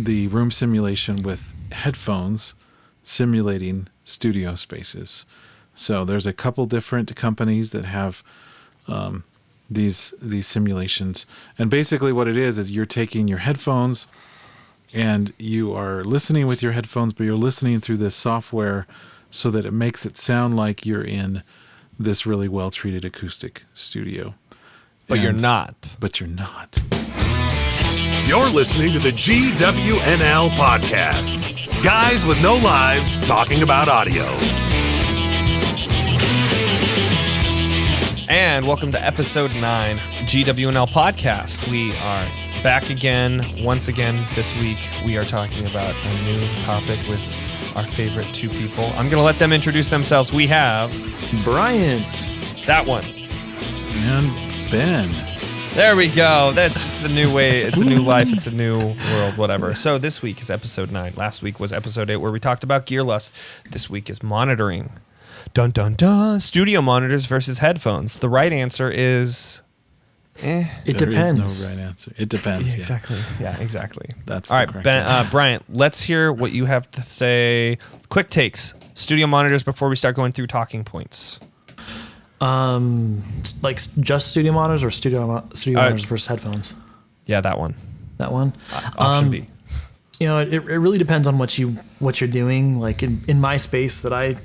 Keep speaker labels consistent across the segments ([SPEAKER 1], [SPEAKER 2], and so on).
[SPEAKER 1] the room simulation with headphones simulating studio spaces. So there's a couple different companies that have these simulations. And basically what it is you're taking your headphones and you are listening with your headphones, but you're listening through this software so that it makes it sound like you're in this really well-treated acoustic studio.
[SPEAKER 2] But you're not.
[SPEAKER 1] But you're not.
[SPEAKER 3] You're listening to the GWNL-Podcast. Guys with no lives talking about audio.
[SPEAKER 2] And welcome to episode 9, GWNL-Podcast. We are back again. Once again, this week, we are talking about a new topic with our favorite two people. I'm going to let them introduce themselves. We have
[SPEAKER 4] Bryant.
[SPEAKER 2] That one.
[SPEAKER 1] And Ben.
[SPEAKER 2] There we go. It's a new way. It's a new life. It's a new world, whatever. So this week is episode 9. Last week was episode 8 where we talked about gear lust. This week is monitoring. Dun, dun, dun. Studio monitors versus headphones. The right answer is...
[SPEAKER 1] There
[SPEAKER 4] It depends.
[SPEAKER 1] is no right answer. It depends.
[SPEAKER 2] Yeah, exactly. Yeah, exactly.
[SPEAKER 1] That's
[SPEAKER 2] all
[SPEAKER 1] the
[SPEAKER 2] right,
[SPEAKER 1] correct
[SPEAKER 2] Ben, Bryant, let's hear what you have to say. Quick takes. Studio monitors before we start going through talking points.
[SPEAKER 4] Like just studio monitors or studio monitors versus headphones?
[SPEAKER 2] Yeah, that one.
[SPEAKER 4] That one?
[SPEAKER 2] Option B.
[SPEAKER 4] You know, it really depends on what you're doing. Like in my space that I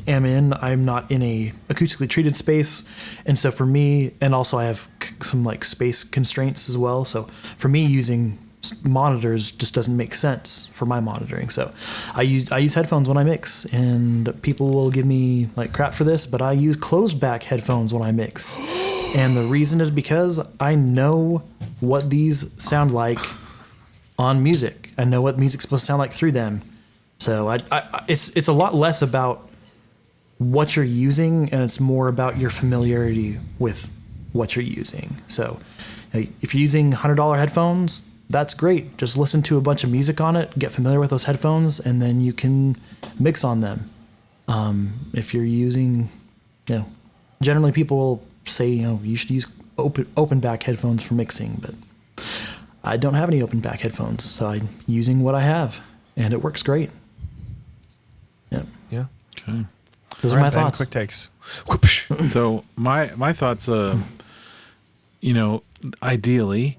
[SPEAKER 4] am in, I'm not in a acoustically treated space, and so for me, and also I have some like space constraints as well. So for me, using monitors just doesn't make sense for my monitoring. So I use headphones when I mix, and people will give me like crap for this, but I use closed back headphones when I mix. And the reason is because I know what these sound like on music. I know what music's supposed to sound like through them. So it's a lot less about what you're using, and it's more about your familiarity with what you're using. So if you're using $100 headphones, that's great. Just listen to a bunch of music on it, get familiar with those headphones, and then you can mix on them. If you're using, generally people will say, you should use open back headphones for mixing, but I don't have any open back headphones, so I'm using what I have, and it works great. Yeah.
[SPEAKER 2] Yeah.
[SPEAKER 1] Okay.
[SPEAKER 4] Those are my thoughts.
[SPEAKER 2] Quick takes.
[SPEAKER 1] So my thoughts, ideally,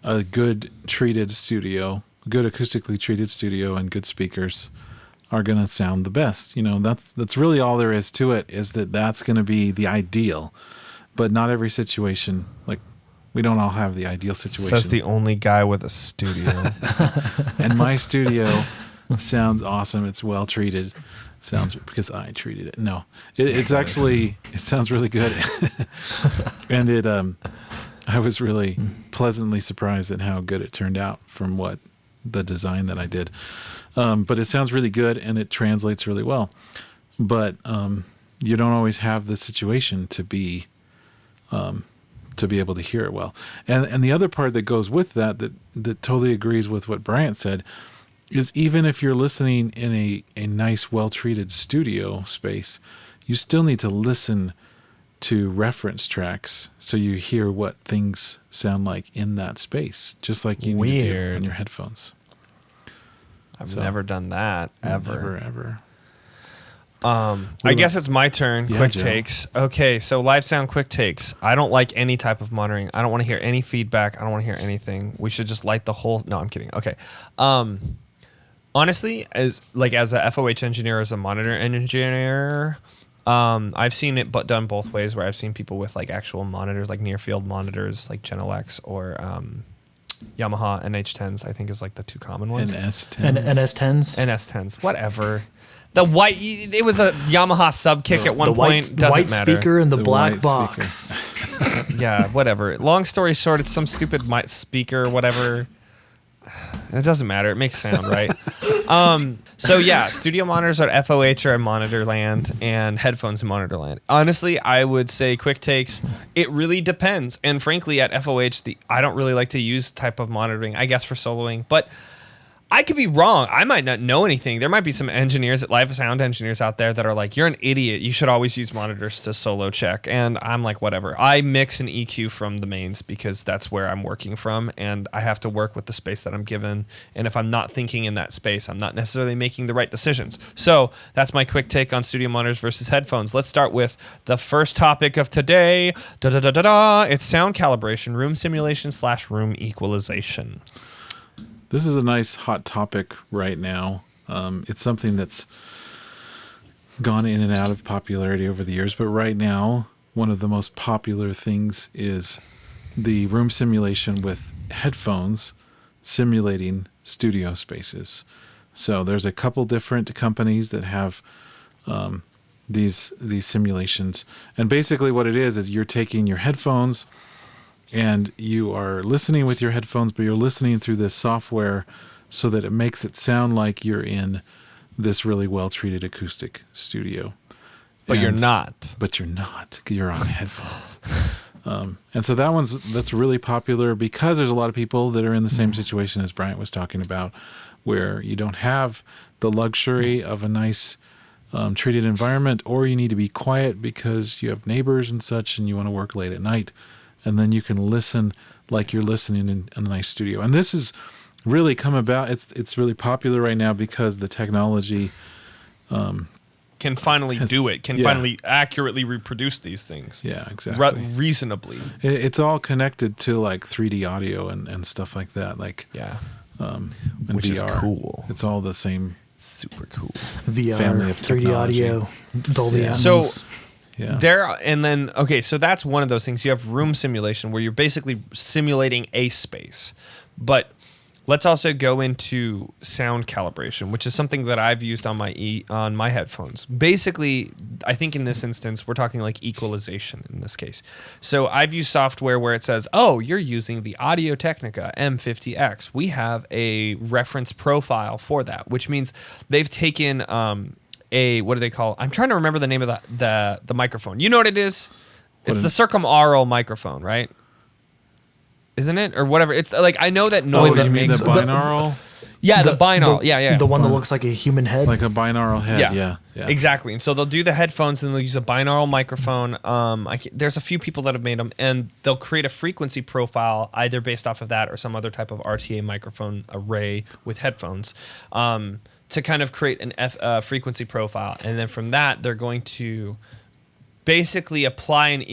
[SPEAKER 1] a good treated studio, good acoustically treated studio, and good speakers are going to sound the best. That's really all there is to it, is that's going to be the ideal. But not every situation, like we don't all have the ideal situation.
[SPEAKER 2] Says the only guy with a studio.
[SPEAKER 1] And my studio sounds awesome. It's well treated. Sounds because I treated it. No, it sounds really good. And I was really pleasantly surprised at how good it turned out from what the design that I did. But it sounds really good and it translates really well. But you don't always have the situation to be able to hear it well. And the other part that goes with that totally agrees with what Bryant said is even if you're listening in a nice, well-treated studio space, you still need to listen to reference tracks so you hear what things sound like in that space, just like you need to do on your headphones.
[SPEAKER 2] I've never done that, ever.
[SPEAKER 1] Ever.
[SPEAKER 2] I guess it's my turn.
[SPEAKER 1] Yeah,
[SPEAKER 2] quick
[SPEAKER 1] Joe.
[SPEAKER 2] takes. Okay, so live sound quick takes. I don't like any type of monitoring. I don't want to hear any feedback. I don't want to hear anything. We should just light the whole... No, I'm kidding. Okay. Honestly, as a FOH engineer, as a monitor engineer, I've seen it done both ways, where I've seen people with like actual monitors, like near field monitors, like GNL-X or Yamaha NH10s, I think is like the two common ones.
[SPEAKER 4] And NS10s.
[SPEAKER 2] NS10s, whatever. The white, it was a Yamaha sub kick at one point. Doesn't
[SPEAKER 4] white
[SPEAKER 2] matter.
[SPEAKER 4] Speaker and the black
[SPEAKER 1] white
[SPEAKER 4] box.
[SPEAKER 2] Yeah, whatever. Long story short, it's some stupid speaker, whatever. It doesn't matter. It makes sound, right? So yeah, studio monitors are FOH or in monitor land, and headphones in monitor land. Honestly, I would say quick takes. It really depends. And frankly, at FOH, I don't really like to use type of monitoring, I guess, for soloing. But I could be wrong. I might not know anything. There might be some engineers, live sound engineers out there that are like, you're an idiot. You should always use monitors to solo check. And I'm like, whatever. I mix and EQ from the mains because that's where I'm working from. And I have to work with the space that I'm given. And if I'm not thinking in that space, I'm not necessarily making the right decisions. So that's my quick take on studio monitors versus headphones. Let's start with the first topic of today. It's sound calibration, room simulation / room equalization.
[SPEAKER 1] This is a nice hot topic right now. It's something that's gone in and out of popularity over the years, but right now, one of the most popular things is the room simulation with headphones simulating studio spaces. So there's a couple different companies that have these simulations, and basically what it is you're taking your headphones and you are listening with your headphones, but you're listening through this software so that it makes it sound like you're in this really well-treated acoustic studio.
[SPEAKER 2] But you're not.
[SPEAKER 1] But you're not. You're on headphones. And so that's really popular because there's a lot of people that are in the same situation as Bryant was talking about, where you don't have the luxury of a nice treated environment, or you need to be quiet because you have neighbors and such and you want to work late at night. And then you can listen like you're listening in a nice studio. And this has really come about. It's really popular right now because the technology
[SPEAKER 2] can finally finally accurately reproduce these things.
[SPEAKER 1] Yeah, exactly.
[SPEAKER 2] Reasonably.
[SPEAKER 1] It's all connected to like 3D audio and stuff like that. Like
[SPEAKER 2] and
[SPEAKER 1] which
[SPEAKER 2] VR.
[SPEAKER 1] Is cool. It's all the same.
[SPEAKER 2] Super cool.
[SPEAKER 4] VR,
[SPEAKER 1] family of
[SPEAKER 4] 3D
[SPEAKER 1] technology.
[SPEAKER 4] audio, Dolby Atmos.
[SPEAKER 2] So
[SPEAKER 1] Yeah.
[SPEAKER 2] So that's one of those things. You have room simulation where you're basically simulating a space. But let's also go into sound calibration, which is something that I've used on my headphones. Basically, I think in this instance, we're talking like equalization in this case. So I've used software where it says, oh, you're using the Audio-Technica M50X. We have a reference profile for that, which means they've taken what do they call? I'm trying to remember the name of the microphone. You know what it is? It's the circumaural microphone, right? Isn't it? Or whatever. It's like, I know that noise
[SPEAKER 1] you mean the binaural?
[SPEAKER 2] The binaural. Yeah.
[SPEAKER 4] The one that looks like a human head.
[SPEAKER 1] Like a binaural head. Yeah.
[SPEAKER 2] Exactly. And so they'll do the headphones and they'll use a binaural microphone. There's a few people that have made them, and they'll create a frequency profile either based off of that or some other type of RTA microphone array with headphones. To kind of create an frequency profile. And then from that, they're going to basically apply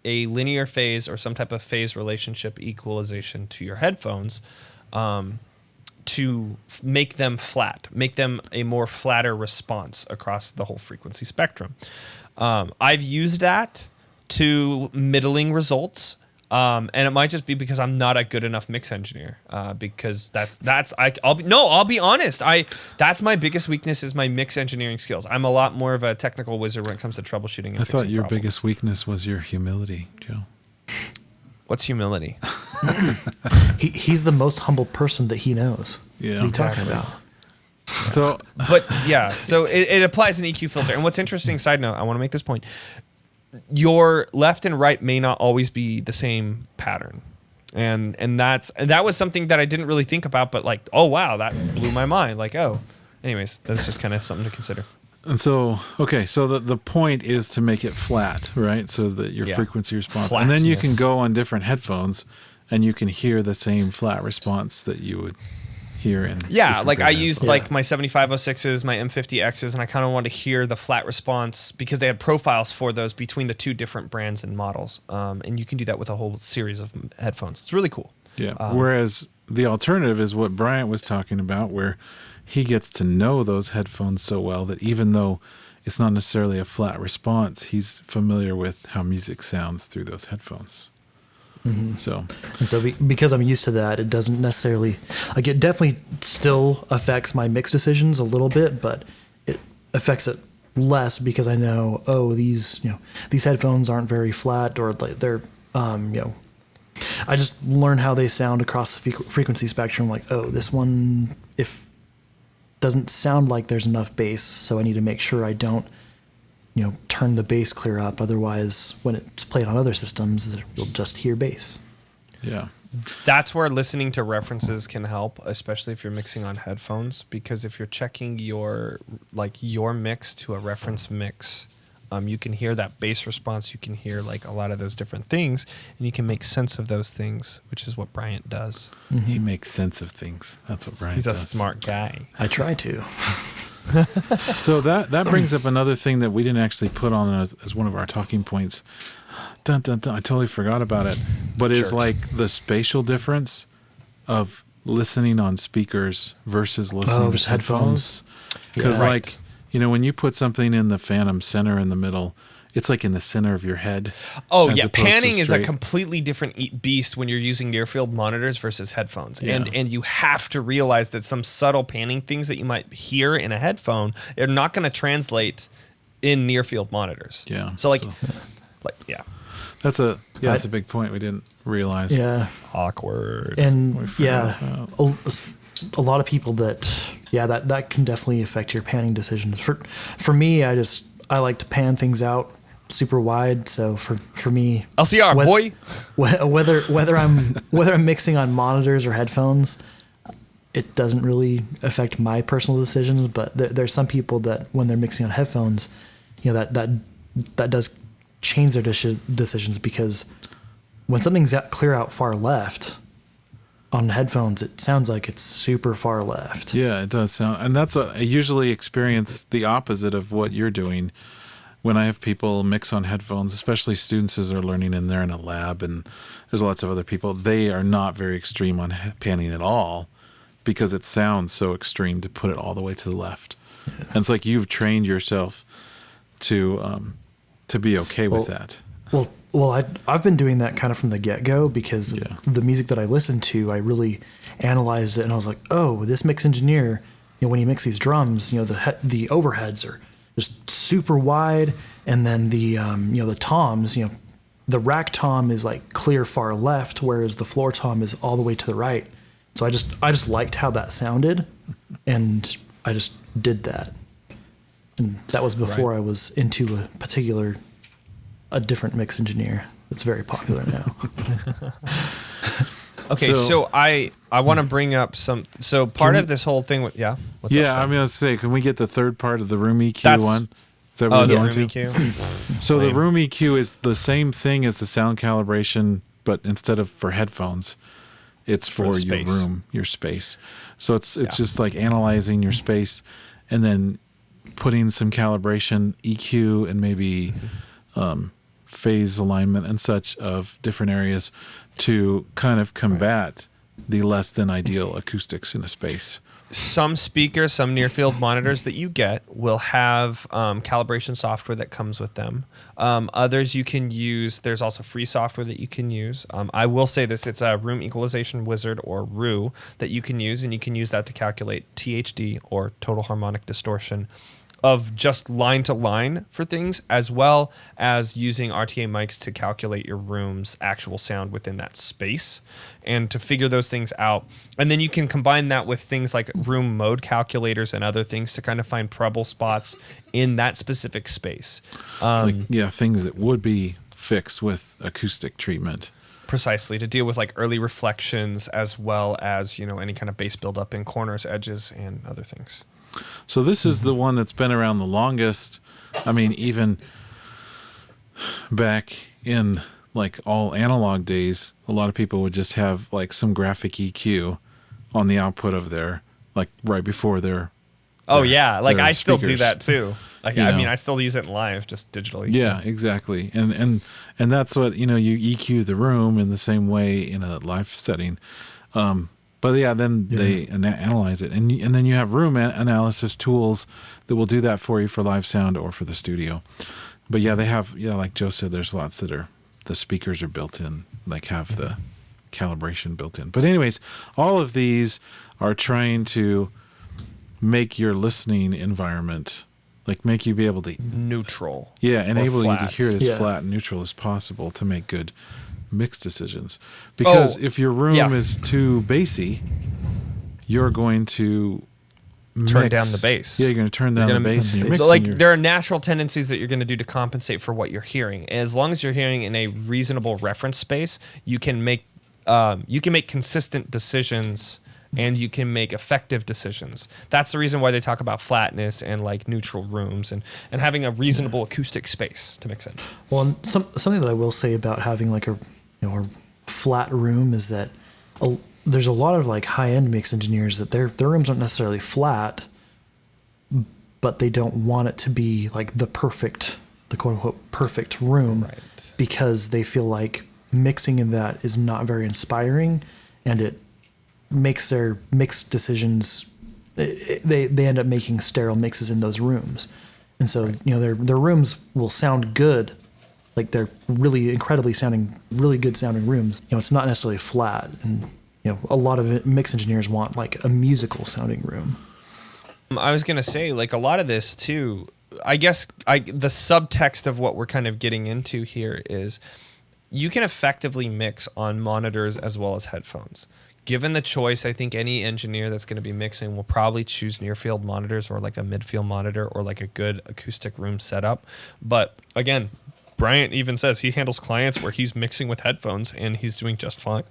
[SPEAKER 2] a linear phase or some type of phase relationship equalization to your headphones to make them flat, make them a more flatter response across the whole frequency spectrum. I've used that to middling results. And it might just be because I'm not a good enough mix engineer. Because I'll be honest. That's my biggest weakness is my mix engineering skills. I'm a lot more of a technical wizard when it comes to troubleshooting. And
[SPEAKER 1] I thought your
[SPEAKER 2] problems.
[SPEAKER 1] biggest weakness was your humility, Joe.
[SPEAKER 2] What's humility?
[SPEAKER 4] He's the most humble person that he knows.
[SPEAKER 1] Yeah,
[SPEAKER 4] what are you talking about?
[SPEAKER 1] So,
[SPEAKER 2] so it applies an EQ filter. And what's interesting, side note, I want to make this point. Your left and right may not always be the same pattern. And that was something that I didn't really think about, but like, oh wow, that blew my mind. Like, oh, anyways, that's just kind of something to consider.
[SPEAKER 1] And so, okay, so the point is to make it flat, right? So that your frequency response, and then you can go on different headphones and you can hear the same flat response that you would hear in
[SPEAKER 2] like I used like my 7506s, my M50Xs, and I kind of wanted to hear the flat response because they had profiles for those between the two different brands and models. And you can do that with a whole series of headphones. It's really cool.
[SPEAKER 1] Yeah. Whereas the alternative is what Bryant was talking about, where he gets to know those headphones so well that even though it's not necessarily a flat response, he's familiar with how music sounds through those headphones. Mm-hmm. So
[SPEAKER 4] because I'm used to that, it doesn't necessarily, like, it definitely still affects my mix decisions a little bit, but it affects it less because I know, these headphones aren't very flat, or like they're, I just learn how they sound across the frequency spectrum. Like, this one, doesn't sound like there's enough bass, so I need to make sure I don't, turn the bass clear up. Otherwise, when it's played on other systems, you'll just hear bass.
[SPEAKER 1] Yeah.
[SPEAKER 2] That's where listening to references can help, especially if you're mixing on headphones, because if you're checking your mix to a reference mix, you can hear that bass response. You can hear like a lot of those different things, and you can make sense of those things, which is what Bryant does.
[SPEAKER 1] Mm-hmm. He makes sense of things. That's what Bryant does.
[SPEAKER 2] He's a smart guy.
[SPEAKER 4] I try to.
[SPEAKER 1] So that brings up another thing that we didn't actually put on as one of our talking points. Dun, dun, dun, I totally forgot about it. But it's like the spatial difference of listening on speakers versus listening to headphones. Because when you put something in the phantom center in the middle, it's like in the center of your head.
[SPEAKER 2] Oh, yeah. Panning is a completely different beast when you're using near-field monitors versus headphones. Yeah. And you have to realize that some subtle panning things that you might hear in a headphone are not going to translate in near-field monitors.
[SPEAKER 1] Yeah.
[SPEAKER 2] So, yeah.
[SPEAKER 1] That's a big point we didn't realize. Yeah.
[SPEAKER 2] Awkward.
[SPEAKER 4] And a lot of people that can definitely affect your panning decisions. For me, I like to pan things out super wide. So for me,
[SPEAKER 2] LCR boy.
[SPEAKER 4] Whether I'm mixing on monitors or headphones, it doesn't really affect my personal decisions. But there's some people that when they're mixing on headphones, that does change their decisions, because when something's clear out far left on headphones, it sounds like it's super far left.
[SPEAKER 1] Yeah, it does sound, and that's I usually experience the opposite of what you're doing when I have people mix on headphones, especially students as they're learning and they're in a lab and there's lots of other people. They are not very extreme on panning at all because it sounds so extreme to put it all the way to the left. Yeah. And it's like you've trained yourself to be okay with that.
[SPEAKER 4] Well, I've been doing that kind of from the get-go, because the music that I listened to, I really analyzed it, and I was like, oh, this mix engineer, when he mixes these drums, the overheads are just super wide, and then the toms, the rack tom is like clear far left, whereas the floor tom is all the way to the right. So I just liked how that sounded, and I just did that. And that was before I was into a different mix engineer that's very popular now.
[SPEAKER 2] Okay, so I want to bring up so part of this whole thing with what's up?
[SPEAKER 1] I'm gonna say, can we get the third part of the room EQ one? Is that what
[SPEAKER 2] the
[SPEAKER 1] room
[SPEAKER 2] EQ?
[SPEAKER 1] So the room EQ is the same thing as the sound calibration, but instead of for headphones, it's for your room, your space. So it's just like analyzing your space and then putting some calibration, EQ, and maybe phase alignment and such of different areas to kind of combat the less than ideal acoustics in a space.
[SPEAKER 2] Some speakers, some near field monitors that you get will have calibration software that comes with them. Others you can use. There's also free software that you can use. I will say this, it's a Room Equalization Wizard, or REW, that you can use, and you can use that to calculate THD, or total harmonic distortion, of just line to line for things, as well as using RTA mics to calculate your room's actual sound within that space and to figure those things out. And then you can combine that with things like room mode calculators and other things to kind of find treble spots in that specific space.
[SPEAKER 1] Things that would be fixed with acoustic treatment.
[SPEAKER 2] Precisely, to deal with like early reflections, as well as, any kind of bass buildup in corners, edges, and other things.
[SPEAKER 1] So this is the one that's been around the longest. I mean, even back in like all analog days, a lot of people would just have like some graphic EQ on the output of their, like right before their
[SPEAKER 2] I still do that too. Like, I still use it in live, just digitally.
[SPEAKER 1] Yeah, exactly. And that's what, you EQ the room in the same way in a live setting. They analyze it. And then you have room analysis tools that will do that for you for live sound or for the studio. But they have, like Joe said, there's lots that are, the speakers are built in, like have the calibration built in. But anyways, all of these are trying to make your listening environment, like make you be able to...
[SPEAKER 2] neutral.
[SPEAKER 1] Yeah, enable you to hear it as flat and neutral as possible to make good mix decisions, because if your room is too bassy, you're going to
[SPEAKER 2] turn down the bass.
[SPEAKER 1] Yeah, you're going to turn down the bass. And you're mixing.
[SPEAKER 2] So, there are natural tendencies that you're going to do to compensate for what you're hearing. As long as you're hearing in a reasonable reference space, you can make you can make consistent decisions and you can make effective decisions. That's the reason why they talk about flatness and like neutral rooms and having a reasonable acoustic space to mix in.
[SPEAKER 4] Well, and something that I will say about having like a flat room is that there's a lot of like high-end mix engineers that their rooms aren't necessarily flat, but they don't want it to be like the quote-unquote perfect room,
[SPEAKER 2] Right.
[SPEAKER 4] because they feel like mixing in that is not very inspiring, and it makes their mix decisions, they end up making sterile mixes in those rooms. And so, their rooms will sound good, like they're really really good sounding rooms. It's not necessarily flat, and a lot of mix engineers want like a musical sounding room.
[SPEAKER 2] I was going to say, like, a lot of this too, I guess the subtext of what we're kind of getting into here is you can effectively mix on monitors as well as headphones. Given the choice, I think any engineer that's going to be mixing will probably choose near field monitors or like a midfield monitor or like a good acoustic room setup. But again, Bryant even says he handles clients where he's mixing with headphones and he's doing just fine.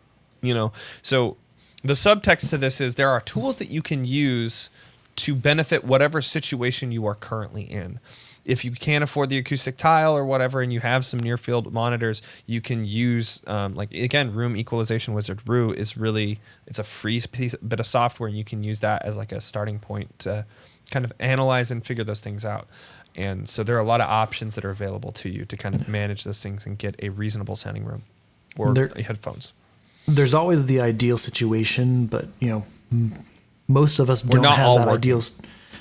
[SPEAKER 2] So the subtext to this is there are tools that you can use to benefit whatever situation you are currently in. If you can't afford the acoustic tile or whatever, and you have some near field monitors, you can use, Room Equalization Wizard, RU is really, it's a free bit of software, and you can use that as like a starting point to kind of analyze and figure those things out. And so there are a lot of options that are available to you to kind of manage those things and get a reasonable sounding room or headphones.
[SPEAKER 4] There's always the ideal situation, but most of us don't have that ideal.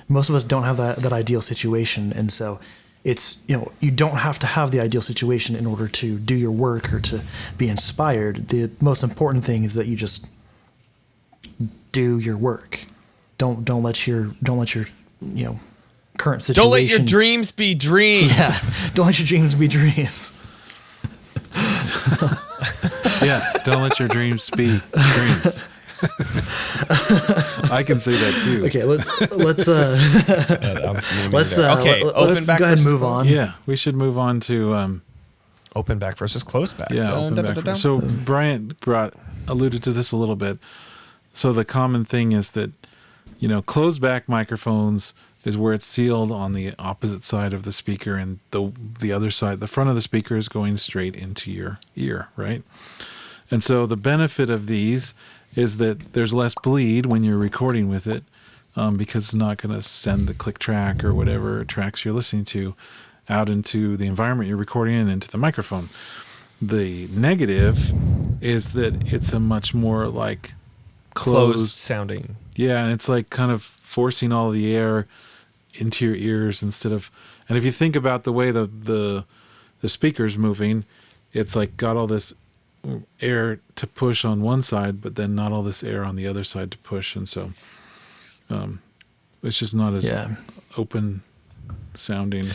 [SPEAKER 4] Most of us don't have that ideal situation, and so it's you don't have to have the ideal situation in order to do your work or to be inspired. The most important thing is that you just do your work. Don't let your current situation.
[SPEAKER 2] Don't let your dreams be dreams.
[SPEAKER 4] Yeah, don't let your dreams be dreams.
[SPEAKER 1] Yeah, don't let your dreams be dreams. I can say that too.
[SPEAKER 4] Okay, let's
[SPEAKER 2] open back
[SPEAKER 4] go ahead and
[SPEAKER 2] versus
[SPEAKER 4] move on.
[SPEAKER 1] Yeah, we should move on to
[SPEAKER 2] open back versus closed back.
[SPEAKER 1] Yeah, open back. So Bryant alluded to this a little bit. So the common thing is that closed back microphones is where it's sealed on the opposite side of the speaker, and the other side, the front of the speaker, is going straight into your ear, right? And so the benefit of these is that there's less bleed when you're recording with it, because it's not going to send the click track or whatever tracks you're listening to out into the environment you're recording in, into the microphone. The negative is that it's a much more like closed
[SPEAKER 2] sounding.
[SPEAKER 1] Yeah, and it's like kind of forcing all the air into your ears instead of. And if you think about the way the speaker's moving, it's like got all this air to push on one side, but then not all this air on the other side to push, and so it's just not as open sounding,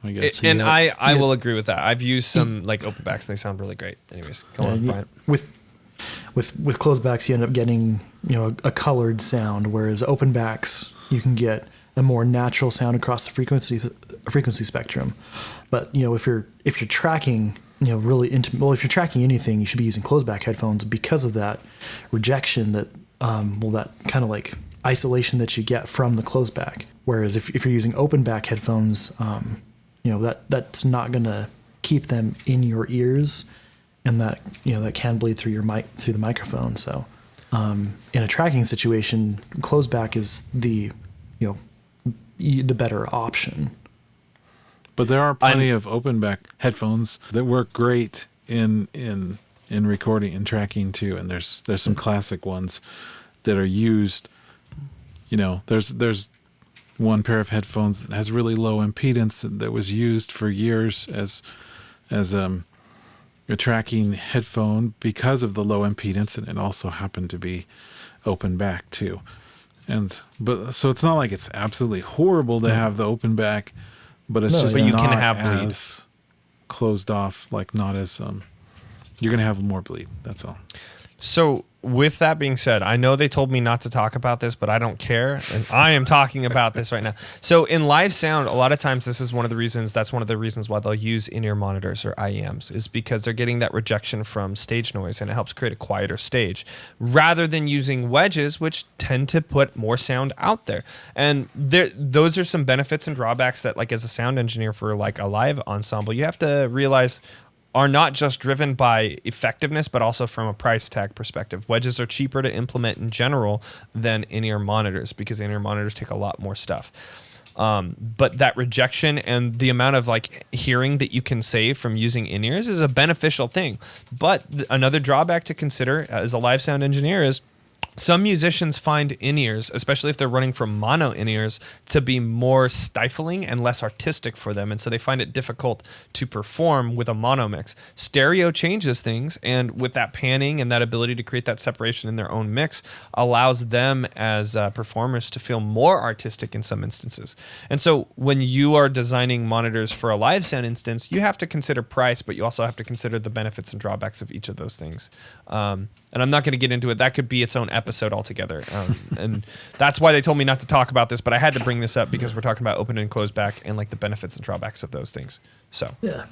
[SPEAKER 1] I guess.
[SPEAKER 2] And I will agree with that. I've used some like open backs and they sound really great. Anyways, go on, Brian.
[SPEAKER 4] With closed backs, you end up getting a colored sound, whereas open backs you can get a more natural sound across the frequency spectrum. But if you're tracking really if you're tracking anything, you should be using closed back headphones because of that rejection that that kind of like isolation that you get from the closed back. Whereas if you're using open back headphones, that's not gonna keep them in your ears, and that that can bleed through through the microphone. So in a tracking situation, closed back is the better option.
[SPEAKER 1] But there are plenty of open back headphones that work great in recording and tracking too. And there's some classic ones that are used. There's one pair of headphones that has really low impedance that was used for years as a tracking headphone because of the low impedance, and it also happened to be open back too. So it's not like it's absolutely horrible to have the open back. But it's just
[SPEAKER 2] you
[SPEAKER 1] not
[SPEAKER 2] can have bleed.
[SPEAKER 1] As closed off, like not as you're going to have more bleed. That's all.
[SPEAKER 2] So with that being said, I know they told me not to talk about this, but I don't care. And I am talking about this right now. So in live sound, a lot of times that's one of the reasons why they'll use in-ear monitors or IEMs, is because they're getting that rejection from stage noise, and it helps create a quieter stage rather than using wedges, which tend to put more sound out there. And those are some benefits and drawbacks that, like, as a sound engineer for like a live ensemble, you have to realize are not just driven by effectiveness, but also from a price tag perspective. Wedges are cheaper to implement in general than in-ear monitors, because in-ear monitors take a lot more stuff. But that rejection and the amount of like hearing that you can save from using in-ears is a beneficial thing. But another drawback to consider as a live sound engineer is some musicians find in-ears, especially if they're running from mono in-ears, to be more stifling and less artistic for them. And so they find it difficult to perform with a mono mix. Stereo changes things, and with that panning and that ability to create that separation in their own mix allows them as performers to feel more artistic in some instances. And so when you are designing monitors for a live sound instance, you have to consider price, but you also have to consider the benefits and drawbacks of each of those things. And I'm not going to get into it. That could be its own episode altogether. And that's why they told me not to talk about this, but I had to bring this up because we're talking about open and closed back and like the benefits and drawbacks of those things. So
[SPEAKER 4] Yeah.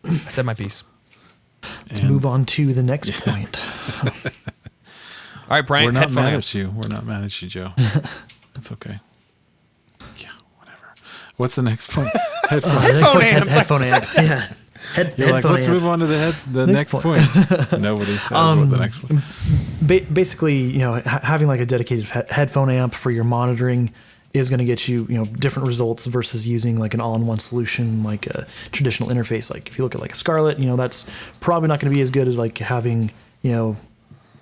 [SPEAKER 2] I said my piece.
[SPEAKER 4] Let's move on to the next point.
[SPEAKER 2] All right, Brian,
[SPEAKER 1] We're not
[SPEAKER 2] headphone
[SPEAKER 1] mad
[SPEAKER 2] amps.
[SPEAKER 1] at you. We're not mad at you, Joe. That's okay. Yeah, whatever. What's the next point? Headphone.
[SPEAKER 2] Headphone amps,
[SPEAKER 4] Headphone amp. Yeah.
[SPEAKER 1] You're like,
[SPEAKER 4] Headphone
[SPEAKER 1] let's
[SPEAKER 4] amp.
[SPEAKER 1] move on to the next point. Nobody says what the next one.
[SPEAKER 4] Basically, you know, having like a dedicated headphone amp for your monitoring is going to get you, you know, different results versus using like an all-in-one solution, like a traditional interface. Like if you look at like a Scarlett, you know, that's probably not going to be as good as like having, you know,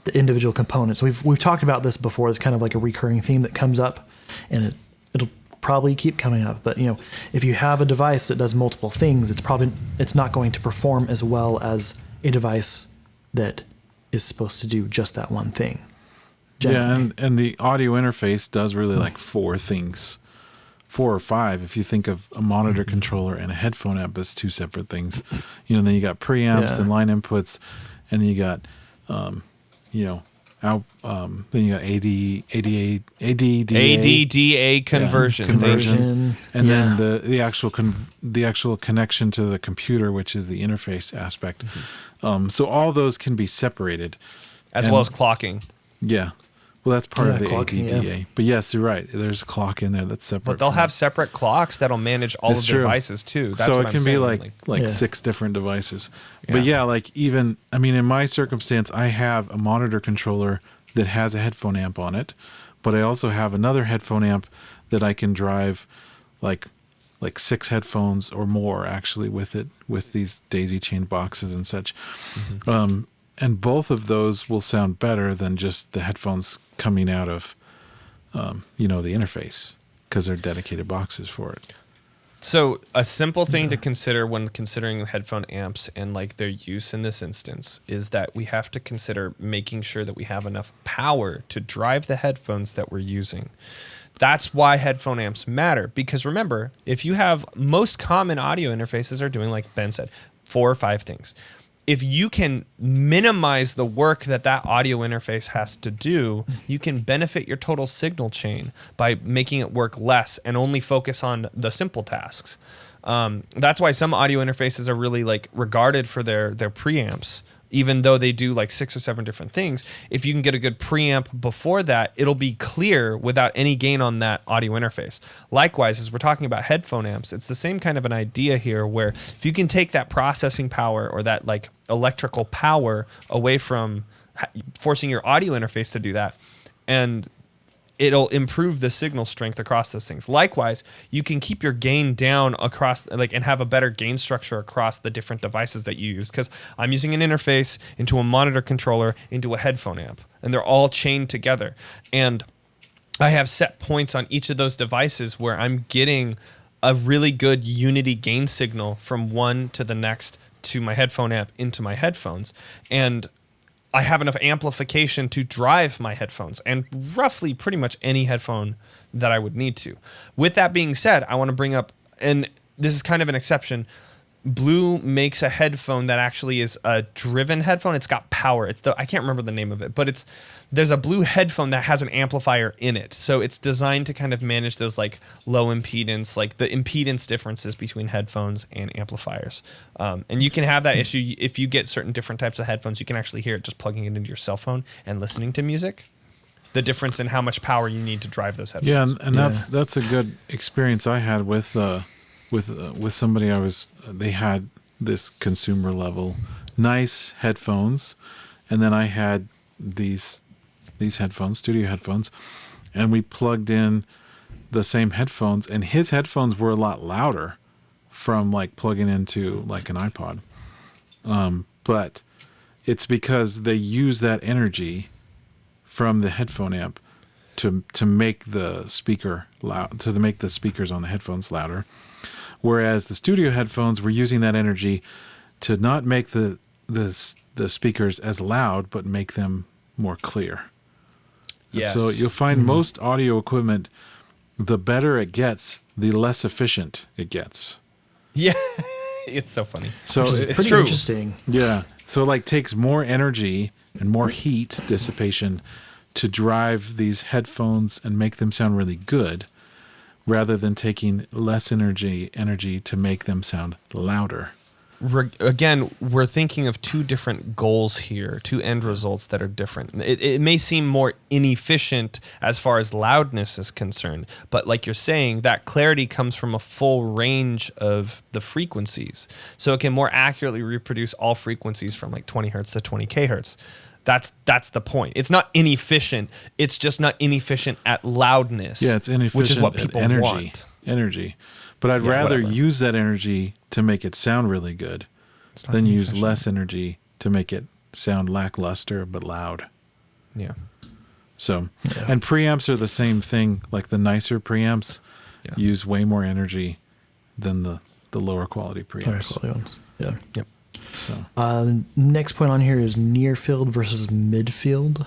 [SPEAKER 4] the individual components. We've talked about this before. It's kind of like a recurring theme that comes up, and it'll probably keep coming up. But, you know, if you have a device that does multiple things, it's not going to perform as well as a device that is supposed to do just that one thing. Generally.
[SPEAKER 1] Yeah, and the audio interface does really like 4 things, 4 or 5. If you think of a monitor controller and a headphone amp as 2 separate things, you know, then you got preamps and line inputs, and then you got, you know, then you got ADDA
[SPEAKER 2] conversion.
[SPEAKER 1] And then the actual connection to the computer, which is the interface aspect. So all those can be separated,
[SPEAKER 2] as well as clocking.
[SPEAKER 1] Yeah. Well, that's part of the
[SPEAKER 4] clocking,
[SPEAKER 1] ADDA.
[SPEAKER 4] yeah.
[SPEAKER 1] But yes, you're right. There's a clock in there that's separate.
[SPEAKER 2] But they'll have separate clocks that'll manage all
[SPEAKER 1] That's
[SPEAKER 2] of the
[SPEAKER 1] true.
[SPEAKER 2] devices too. That's
[SPEAKER 1] so
[SPEAKER 2] what
[SPEAKER 1] it
[SPEAKER 2] I'm
[SPEAKER 1] can
[SPEAKER 2] saying.
[SPEAKER 1] be like
[SPEAKER 4] Yeah.
[SPEAKER 1] 6 different devices.
[SPEAKER 2] Yeah.
[SPEAKER 1] But yeah, like even, I mean, in my circumstance, I have a monitor controller that has a headphone amp on it, but I also have another headphone amp that I can drive like 6 headphones or more actually with it, with these daisy chained boxes and such. Mm-hmm. And both of those will sound better than just the headphones coming out of, you know, the interface, because they're dedicated boxes for it.
[SPEAKER 2] So a simple thing to consider when considering headphone amps and like their use in this instance is that we have to consider making sure that we have enough power to drive the headphones that we're using. That's why headphone amps matter, because remember, if you have most common audio interfaces are doing, like Ben said, 4 or 5 things. If you can minimize the work that audio interface has to do, you can benefit your total signal chain by making it work less and only focus on the simple tasks. That's why some audio interfaces are really like regarded for their preamps, even though they do like 6 or 7 different things. If you can get a good preamp before that, it'll be clear without any gain on that audio interface. Likewise, as we're talking about headphone amps, it's the same kind of an idea here, where if you can take that processing power or that like electrical power away from forcing your audio interface to do that, and it'll improve the signal strength across those things. Likewise, you can keep your gain down across, like, and have a better gain structure across the different devices that you use. Because I'm using an interface into a monitor controller into a headphone amp, and they're all chained together. And I have set points on each of those devices where I'm getting a really good unity gain signal from one to the next to my headphone amp into my headphones. And I have enough amplification to drive my headphones and roughly pretty much any headphone that I would need to. With that being said, I want to bring up, and this is kind of an exception, Blue makes a headphone that actually is a driven headphone. It's got power. I can't remember the name of it, but there's a Blue headphone that has an amplifier in it. So it's designed to kind of manage those like low impedance, like the impedance differences between headphones and amplifiers. And you can have that issue if you get certain different types of headphones. You can actually hear it just plugging it into your cell phone and listening to music. The difference in how much power you need to drive those headphones.
[SPEAKER 1] Yeah, and that's a good experience I had with somebody. They had this consumer level nice headphones, and then I had these headphones, studio headphones, and we plugged in the same headphones, and his headphones were a lot louder from like plugging into like an iPod. But it's because they use that energy from the headphone amp to make the speaker loud, to make the speakers on the headphones louder. Whereas the studio headphones were using that energy to not make the speakers as loud, but make them more clear.
[SPEAKER 2] Yes.
[SPEAKER 1] So you'll find most audio equipment, the better it gets, the less efficient it gets.
[SPEAKER 2] Yeah, it's so funny.
[SPEAKER 1] So
[SPEAKER 4] it's pretty
[SPEAKER 2] true.
[SPEAKER 4] interesting.
[SPEAKER 1] Yeah. So it like takes more energy and more heat dissipation to drive these headphones and make them sound really good, rather than taking less energy to make them sound louder.
[SPEAKER 2] Again, we're thinking of two different goals here, two end results that are different. It may seem more inefficient as far as loudness is concerned, but like you're saying, that clarity comes from a full range of the frequencies. So it can more accurately reproduce all frequencies from like 20 hertz to 20 kHz. That's the point. It's not inefficient. It's just not inefficient at loudness.
[SPEAKER 1] Yeah, it's inefficient
[SPEAKER 2] which is what
[SPEAKER 1] at
[SPEAKER 2] people want.
[SPEAKER 1] Energy. But I'd rather use that energy to make it sound really good than use less energy to make it sound lackluster but loud.
[SPEAKER 2] Yeah.
[SPEAKER 1] So, and preamps are the same thing. Like the nicer preamps use way more energy than the lower quality preamps.
[SPEAKER 4] Higher quality ones. Yeah.
[SPEAKER 2] Yep.
[SPEAKER 1] So.
[SPEAKER 4] Next point on here is near field versus midfield.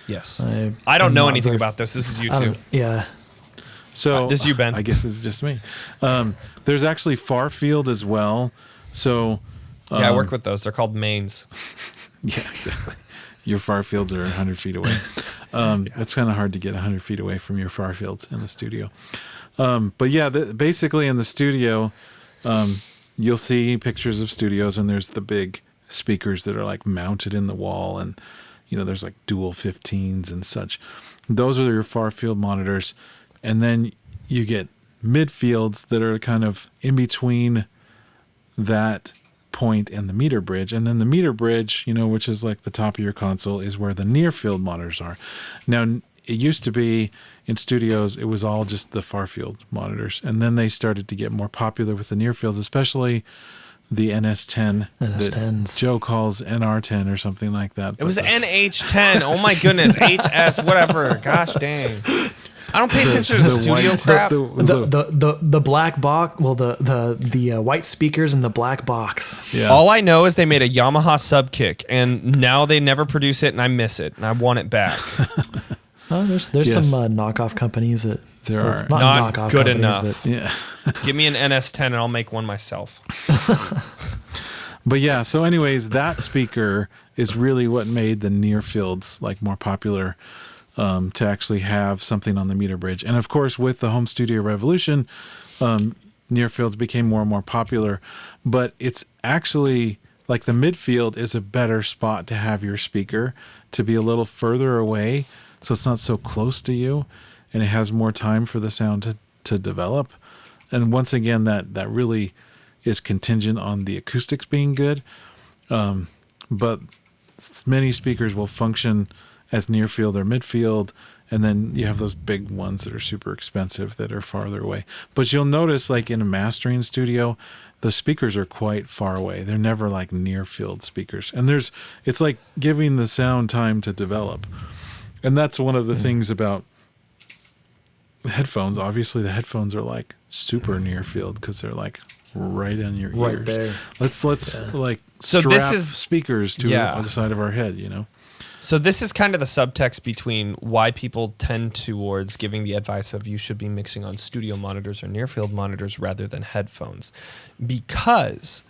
[SPEAKER 2] Yes. I don't know anything about this. This is you too.
[SPEAKER 4] Yeah.
[SPEAKER 1] So
[SPEAKER 2] this is you, Ben.
[SPEAKER 1] I guess it's just me. There's actually far field as well. So
[SPEAKER 2] I work with those. They're called mains.
[SPEAKER 1] Yeah, exactly. Your far fields are 100 feet away. It's kind of hard to get 100 feet away from your far fields in the studio. But yeah, basically in the studio, you'll see pictures of studios, and there's the big speakers that are like mounted in the wall, and there's like dual 15s and such. Those are your far field monitors. And then you get midfields that are kind of in between that point and the meter bridge. And then the meter bridge, which is like the top of your console, is where the near field monitors are. Now, it used to be in studios, it was all just the far field monitors. And then they started to get more popular with the near fields, especially the NS10 that Joe calls NR10 or something like that.
[SPEAKER 2] It was the NH10. Oh my goodness. HS, whatever. Gosh dang. I don't pay attention to studio crap.
[SPEAKER 4] The black box, well, the white speakers and the black box.
[SPEAKER 1] Yeah.
[SPEAKER 2] All I know is they made a Yamaha Subkick, and now they never produce it, and I miss it, and I want it back.
[SPEAKER 4] There's some knockoff companies that
[SPEAKER 1] are
[SPEAKER 2] not good enough.
[SPEAKER 4] But
[SPEAKER 1] yeah.
[SPEAKER 2] Give me an NS10 and I'll make one myself.
[SPEAKER 1] But yeah, so anyways, that speaker is really what made the near fields like more popular. To actually have something on the meter bridge. And of course, with the home studio revolution, near fields became more and more popular. But it's actually like the midfield is a better spot to have your speaker, to be a little further away, so it's not so close to you, and it has more time for the sound to develop. And once again, that really is contingent on the acoustics being good. But many speakers will function as near field or midfield, and then you have those big ones that are super expensive that are farther away. But you'll notice, like in a mastering studio, the speakers are quite far away. They're never like near field speakers, and it's like giving the sound time to develop. And that's one of the things about headphones. Obviously, the headphones are like super near field because they're like right in your ears.
[SPEAKER 4] Right there.
[SPEAKER 1] Let's like
[SPEAKER 2] So
[SPEAKER 1] strap
[SPEAKER 2] this is
[SPEAKER 1] speakers to the side of our head,
[SPEAKER 2] So this is kind of the subtext between why people tend towards giving the advice of you should be mixing on studio monitors or near field monitors rather than headphones. Because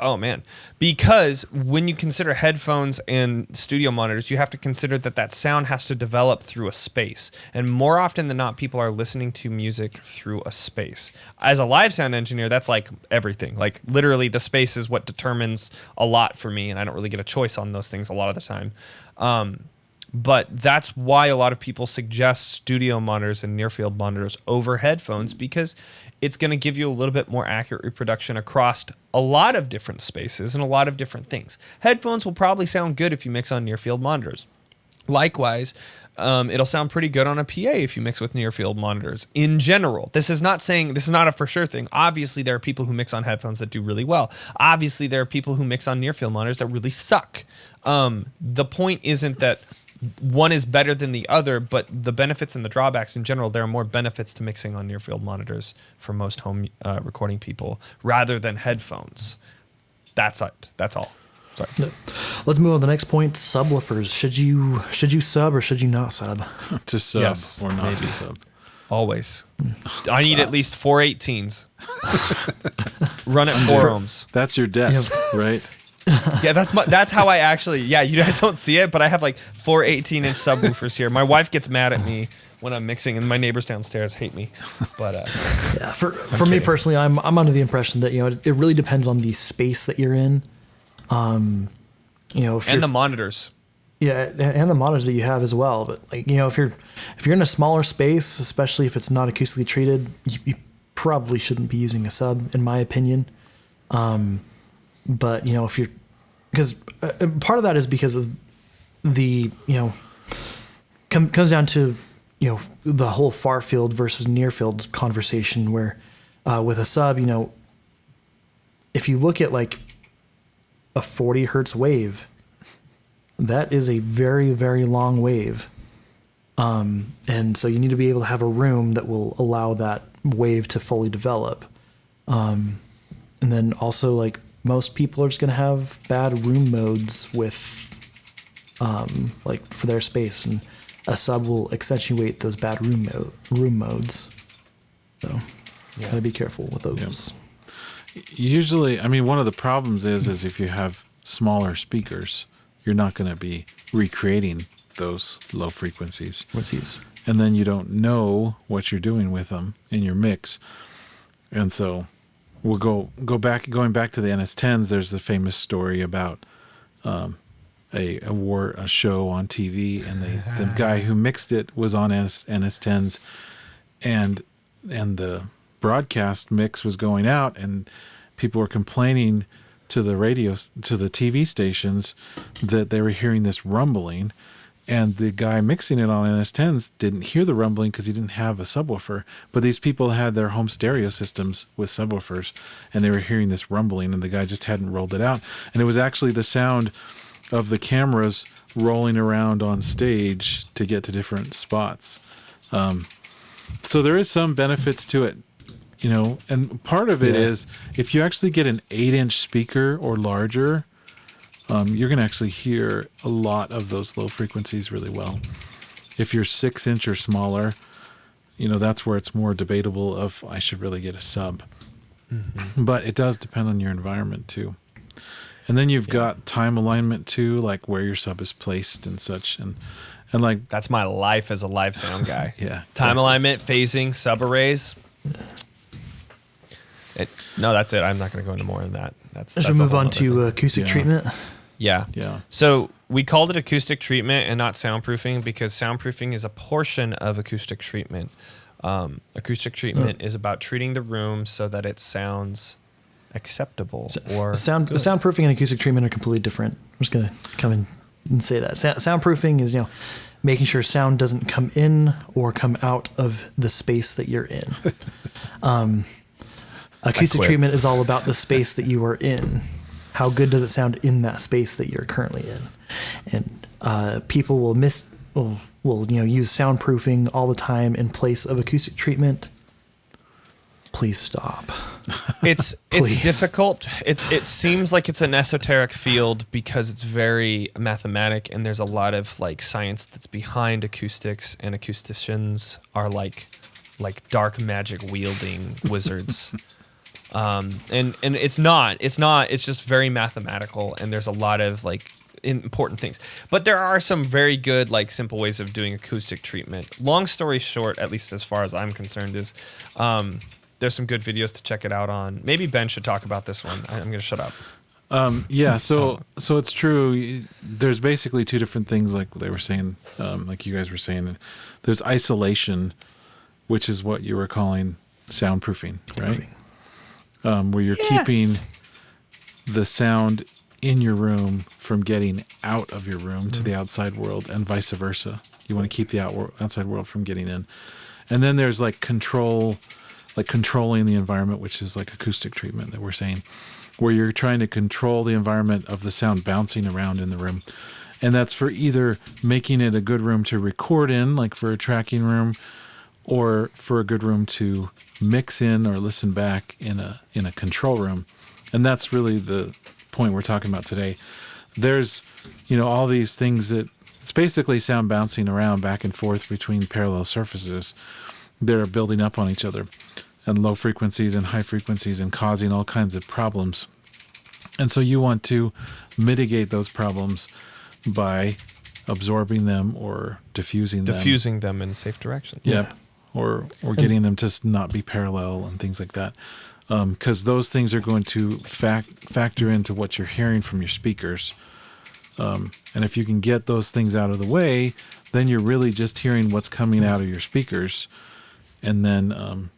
[SPEAKER 2] Oh man, because when you consider headphones and studio monitors, you have to consider that sound has to develop through a space. And more often than not, people are listening to music through a space. As a live sound engineer, that's like everything. Like literally the space is what determines a lot for me, and I don't really get a choice on those things a lot of the time. But that's why a lot of people suggest studio monitors and near-field monitors over headphones, because it's going to give you a little bit more accurate reproduction across a lot of different spaces and a lot of different things. Headphones will probably sound good if you mix on near-field monitors. Likewise, it'll sound pretty good on a PA if you mix with near-field monitors. In general, this is not a for sure thing. Obviously, there are people who mix on headphones that do really well. Obviously, there are people who mix on near-field monitors that really suck. The point isn't that one is better than the other, but the benefits and the drawbacks in general, there are more benefits to mixing on near-field monitors for most home recording people rather than headphones. That's it. That's all. Sorry.
[SPEAKER 4] Let's move on to the next point. Subwoofers. Should you sub or should you not sub?
[SPEAKER 1] To sub
[SPEAKER 2] Yes,
[SPEAKER 1] or not
[SPEAKER 2] maybe.
[SPEAKER 1] to sub.
[SPEAKER 2] Always. I need at least 4 18s. Run at 4 ohms.
[SPEAKER 1] That's your desk, right?
[SPEAKER 2] Yeah, that's how I actually. Yeah, you guys don't see it, but I have like 4 18-inch subwoofers here. My wife gets mad at me when I'm mixing, and my neighbors downstairs hate me. But
[SPEAKER 4] yeah, for me personally, I'm under the impression that it really depends on the space that you're in.
[SPEAKER 2] And the monitors.
[SPEAKER 4] Yeah, and the monitors that you have as well. But like if you're in a smaller space, especially if it's not acoustically treated, you probably shouldn't be using a sub, in my opinion. But if you're, because part of that is because of the comes down to the whole far field versus near field conversation, where with a sub, if you look at like a 40 hertz wave, that is a very, very long wave. And so you need to be able to have a room that will allow that wave to fully develop. And then also, like, most people are just going to have bad room modes with, like, for their space, and a sub will accentuate those bad room modes. So, gotta be careful with those.
[SPEAKER 1] Yeah. Usually, I mean, one of the problems is if you have smaller speakers, you're not going to be recreating those low frequencies. And then you don't know what you're doing with them in your mix. And so we'll going back to the NS10s. There's a famous story about a show on TV, and the guy who mixed it was on NS10s, and the broadcast mix was going out, and people were complaining to the TV stations that they were hearing this rumbling, and the guy mixing it on NS10s didn't hear the rumbling because he didn't have a subwoofer. But these people had their home stereo systems with subwoofers, and they were hearing this rumbling, and the guy just hadn't rolled it out. And it was actually the sound of the cameras rolling around on stage to get to different spots. So there is some benefits to it, and part of it is if you actually get an 8-inch speaker or larger, you're going to actually hear a lot of those low frequencies really well. If you're 6-inch or smaller, that's where it's more debatable of I should really get a sub. Mm-hmm. But it does depend on your environment too. And then you've got time alignment too, like where your sub is placed and such. And like
[SPEAKER 2] that's my life as a live sound guy.
[SPEAKER 1] Yeah.
[SPEAKER 2] Time alignment, phasing, sub arrays. That's it. I'm not going to go into more than that.
[SPEAKER 4] Should we move on to acoustic treatment?
[SPEAKER 2] Yeah. So we called it acoustic treatment and not soundproofing because soundproofing is a portion of acoustic treatment. Acoustic treatment is about treating the room so that it sounds acceptable or
[SPEAKER 4] soundproofing and acoustic treatment are completely different. I'm just going to come in and say that. Soundproofing is, making sure sound doesn't come in or come out of the space that you're in. Acoustic treatment is all about the space that you are in. How good does it sound in that space that you're currently in? And people will use soundproofing all the time in place of acoustic treatment. Please stop.
[SPEAKER 2] It's difficult. It seems like it's an esoteric field because it's very mathematic, and there's a lot of like science that's behind acoustics, and acousticians are like dark magic wielding wizards. And it's not. It's just very mathematical, and there's a lot of like important things. But there are some very good like simple ways of doing acoustic treatment. Long story short, at least as far as I'm concerned, is there's some good videos to check it out on. Maybe Ben should talk about this one. I'm going to shut up.
[SPEAKER 1] So it's true. There's basically two different things, like they were saying, like you guys were saying. There's isolation, which is what you were calling soundproofing, right? Where you're keeping the sound in your room from getting out of your room to the outside world, and vice versa. You want to keep the outside world from getting in. And then there's like controlling the environment, which is like acoustic treatment that we're saying, where you're trying to control the environment of the sound bouncing around in the room. And that's for either making it a good room to record in, like for a tracking room, or for a good room to mix in or listen back in a control room. And that's really the point we're talking about today. There's, all these things that it's basically sound bouncing around back and forth between parallel surfaces that are building up on each other, and low frequencies and high frequencies, and causing all kinds of problems. And so you want to mitigate those problems by absorbing them or diffusing
[SPEAKER 2] them in safe directions.
[SPEAKER 1] Yep. Or getting them to not be parallel and things like that. Because those things are going to factor into what you're hearing from your speakers. And if you can get those things out of the way, then you're really just hearing what's coming out of your speakers. And then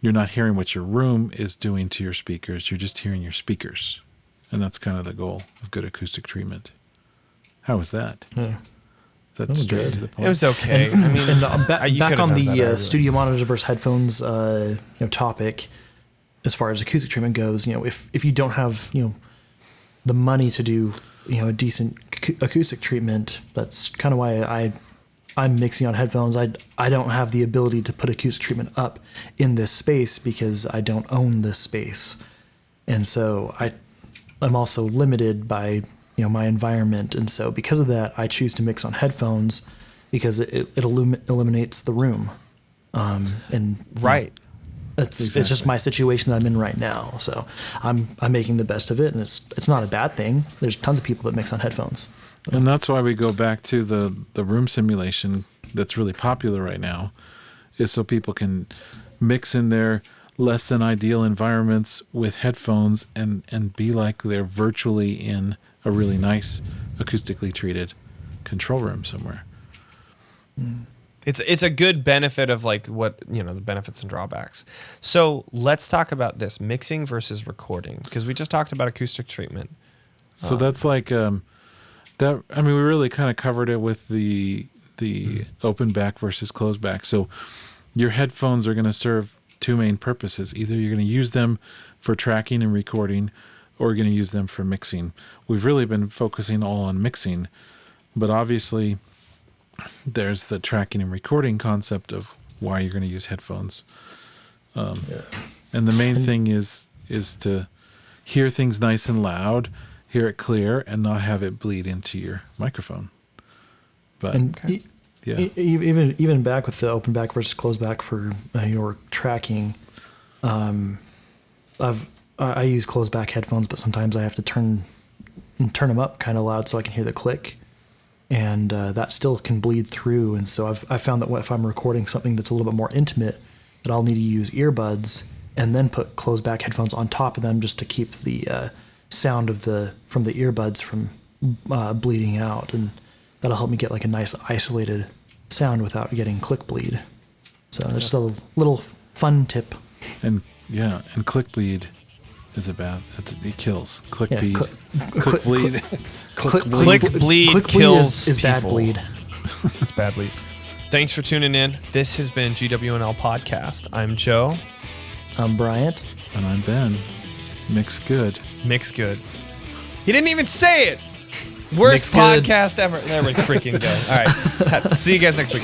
[SPEAKER 1] you're not hearing what your room is doing to your speakers. You're just hearing your speakers. And that's kind of the goal of good acoustic treatment. How was that?
[SPEAKER 4] Yeah.
[SPEAKER 1] That's straight to the point.
[SPEAKER 2] It was okay.
[SPEAKER 4] Back on the studio monitors versus headphones topic, as far as acoustic treatment goes, if you don't have the money to do a decent acoustic treatment, that's kind of why I'm mixing on headphones. I don't have the ability to put acoustic treatment up in this space because I don't own this space, and so I'm also limited by my environment, and so because of that, I choose to mix on headphones because it eliminates the room, and
[SPEAKER 2] right.
[SPEAKER 4] It's just my situation that I'm in right now. So I'm making the best of it, and it's not a bad thing. There's tons of people that mix on headphones.
[SPEAKER 1] And that's why we go back to the room simulation that's really popular right now, is so people can mix in their less than ideal environments with headphones and be like they're virtually in a really nice acoustically treated control room somewhere.
[SPEAKER 2] It's a good benefit of like what, the benefits and drawbacks. So let's talk about this mixing versus recording, because we just talked about acoustic treatment.
[SPEAKER 1] So that's like that. I mean, we really kind of covered it with the open back versus closed back. So your headphones are going to serve two main purposes. Either you're going to use them for tracking and recording, or you're going to use them for mixing. We've really been focusing all on mixing, but obviously there's the tracking and recording concept of why you're going to use headphones. And the main thing is to hear things nice and loud, hear it clear, and not have it bleed into your microphone. But
[SPEAKER 4] even back with the open back versus closed back for your tracking, I use closed back headphones, but sometimes I have to turn them up kind of loud so I can hear the click. And that still can bleed through. And so I've found that if I'm recording something that's a little bit more intimate, that I'll need to use earbuds and then put closed back headphones on top of them just to keep the sound from the earbuds from bleeding out. And that'll help me get like a nice isolated sound without getting click bleed. So just a little fun tip.
[SPEAKER 1] And click bleed is it kills. Click bleed. Click bleed.
[SPEAKER 2] Click bleed kills
[SPEAKER 4] is bad
[SPEAKER 2] people.
[SPEAKER 4] bleed.
[SPEAKER 2] It's bad bleed. Thanks for tuning in. This has been GWNL-Podcast. I'm Joe.
[SPEAKER 4] I'm Bryant.
[SPEAKER 1] And I'm Ben. Mix good.
[SPEAKER 2] Mix good. He didn't even say it. Worst podcast ever. There we freaking go. All right. See you guys next week.